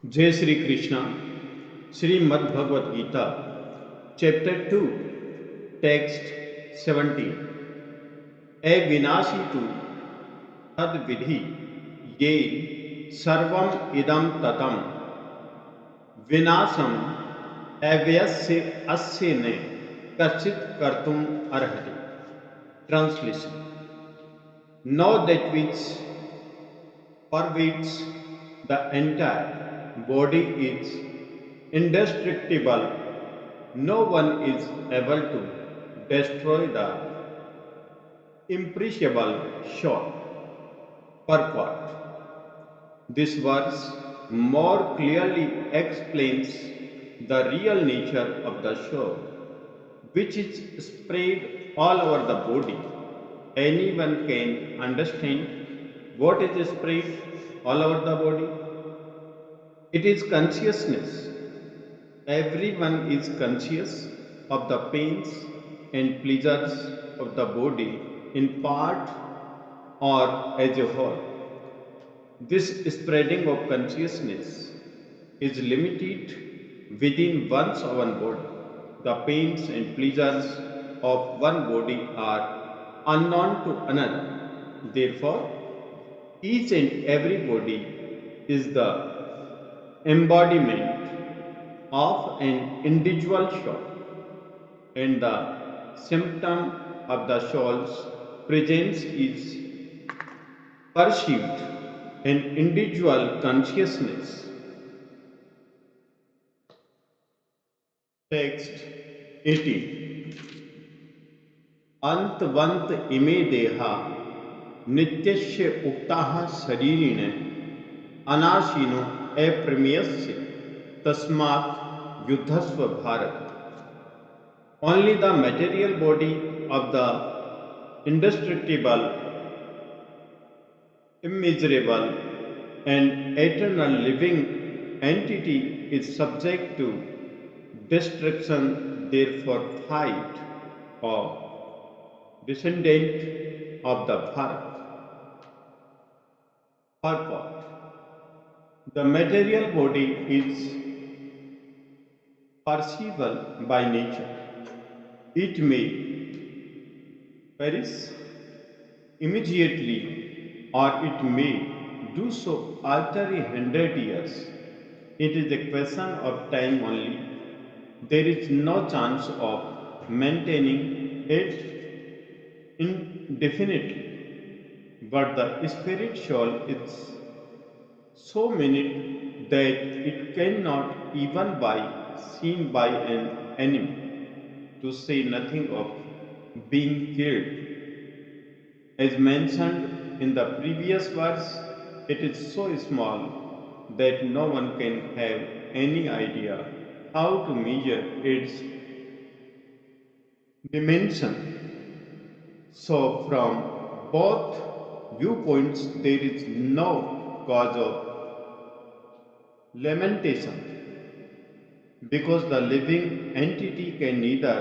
Jai Sri Krishna, Srimad Bhagavad Gita, Chapter 2, Text 17. A vinashi tu tad vidhi yein sarvam idam tatam vinasam avyasya asya ne kachit kartum arhati. Translation. Know that which pervades the entire body is indestructible. No one is able to destroy the imperishable soul. Purport. This verse more clearly explains the real nature of the soul, which is spread all over the body. Anyone can understand what is spread all over the body. It is consciousness. Everyone is conscious of the pains and pleasures of the body in part or as a whole. This spreading of consciousness is limited within one's own body. The pains and pleasures of one body are unknown to another. Therefore, each and every body is the embodiment of an individual soul, and the symptom of the soul's presence is perceived in individual consciousness. Text 18. अंतवंत इमे देहा नित्यस्य उक्ताः शरीरिण अनाशीनो अप्रमेयस्य तस्मात् युद्धस्व Bharat. Only the material body of the indestructible, immeasurable, and eternal living entity is subject to destruction. Therefore, fight, or descendant of the Bharat. Purport. The material body is perceivable by nature. It may perish immediately, or it may do so after 100 years. It is a question of time only. There is no chance of maintaining it indefinitely. But the spirit soul is so minute that it cannot even be seen by an enemy, to say nothing of being killed. As mentioned in the previous verse, it is so small that no one can have any idea how to measure its dimension. So, from both viewpoints, there is no cause of lamentation, because the living entity can neither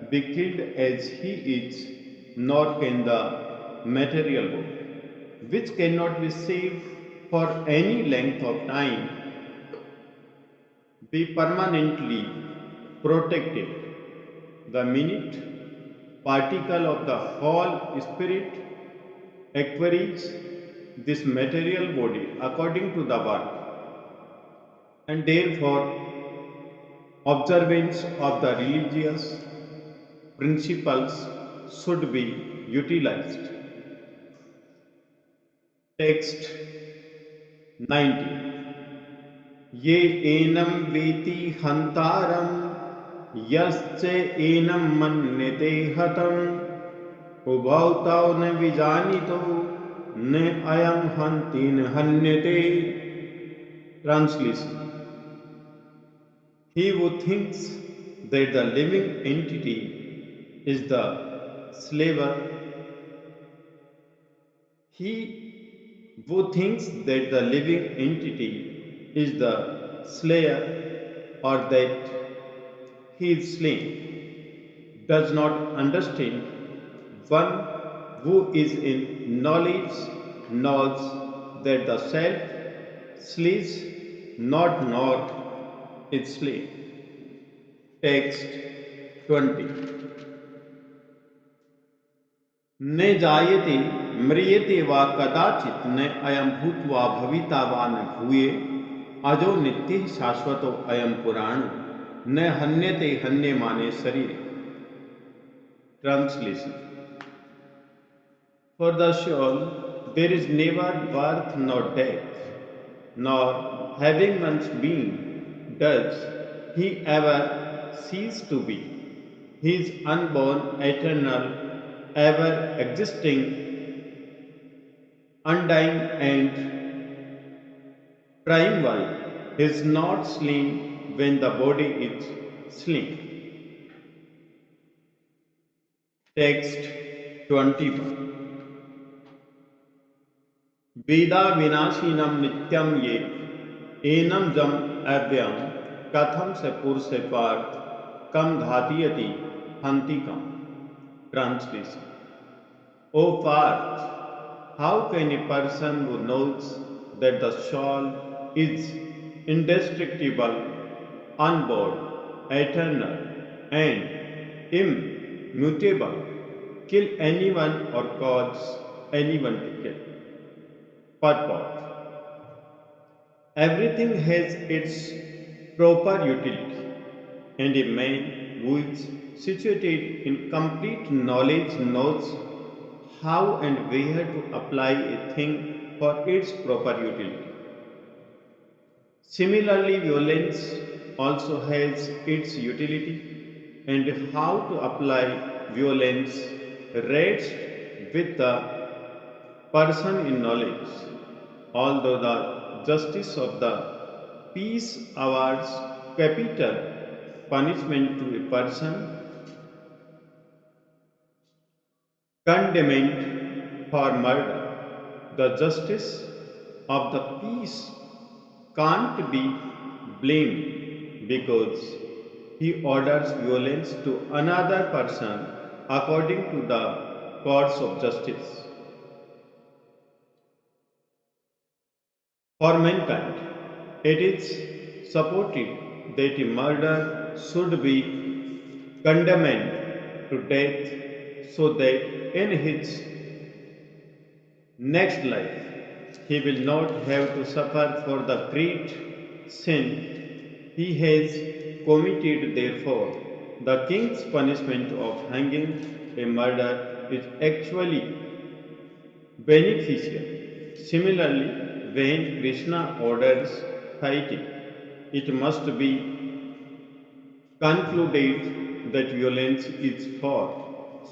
be killed as he is, nor can the material body, which cannot be saved for any length of time, be permanently protected. The minute particle of the whole spirit acquires this material body according to the work, and therefore observance of the religious principles should be utilized. Text 19. ये एनं वेति हन्तारं यश्च एनं मन्यते हतम् उभौ तौ न विजानीतो न अयं हन्ति न हन्यते. Translation. He who thinks that the living entity is the slaver, he who thinks that the living entity is the slayer, or that he is slain, does not understand. One who is in knowledge knows that the self slays not nor its slave. Text 20. न जायते म्रियते वा कदाचित् न अयं भूत्वा भविता वा न भूये अजो नित्यः शाश्वतो अयं पुराणो न हन्यते हन्यमाने शरीरे. Translation. For the soul there is never birth nor death, nor having once been does he ever cease to be. He is unborn, eternal, ever existing, undying, and primeval. He is not slain when the body is slain. Text 21. वेदा विनाशिनम नित्यम ये annum जम अव्ययम कथम से पुरुष पार्थ कम घातीयति हंति कम. Translation. O Parth, how can a person who knows that the soul is indestructible, unborn, eternal, and immutable kill anyone or cause anyone to kill? Purport. Everything has its proper utility, and a man who is situated in complete knowledge knows how and where to apply a thing for its proper utility. Similarly, violence also has its utility, and how to apply violence rests with the person in knowledge. Although the justice of the peace awards capital punishment to a person condemned for murder, the justice of the peace can't be blamed because he orders violence to another person according to the course of justice. For mankind, it is supported that a murderer should be condemned to death so that in his next life he will not have to suffer for the great sin he has committed. Therefore, the king's punishment of hanging a murderer is actually beneficial. Similarly, when Krishna orders fighting, it must be concluded that violence is for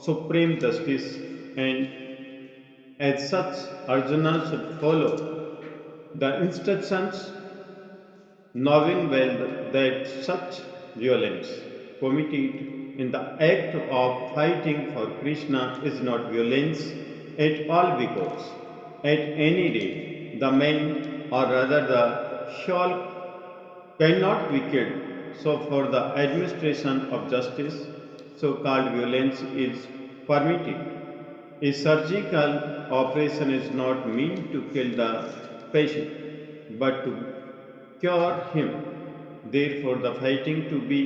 supreme justice, and as such, Arjuna should follow the instructions, knowing well that such violence committed in the act of fighting for Krishna is not violence at all because, at any rate, the man or rather the shawl cannot be killed. So, for the administration of justice, so called violence is permitted. A surgical operation is not meant to kill the patient, but to cure him. Therefore, the fighting to be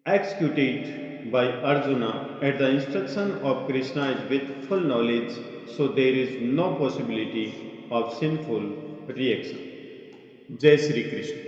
executed by Arjuna at the instruction of Krishna is with full knowledge, so there is no possibility of sinful reaction. Jai Sri Krishna.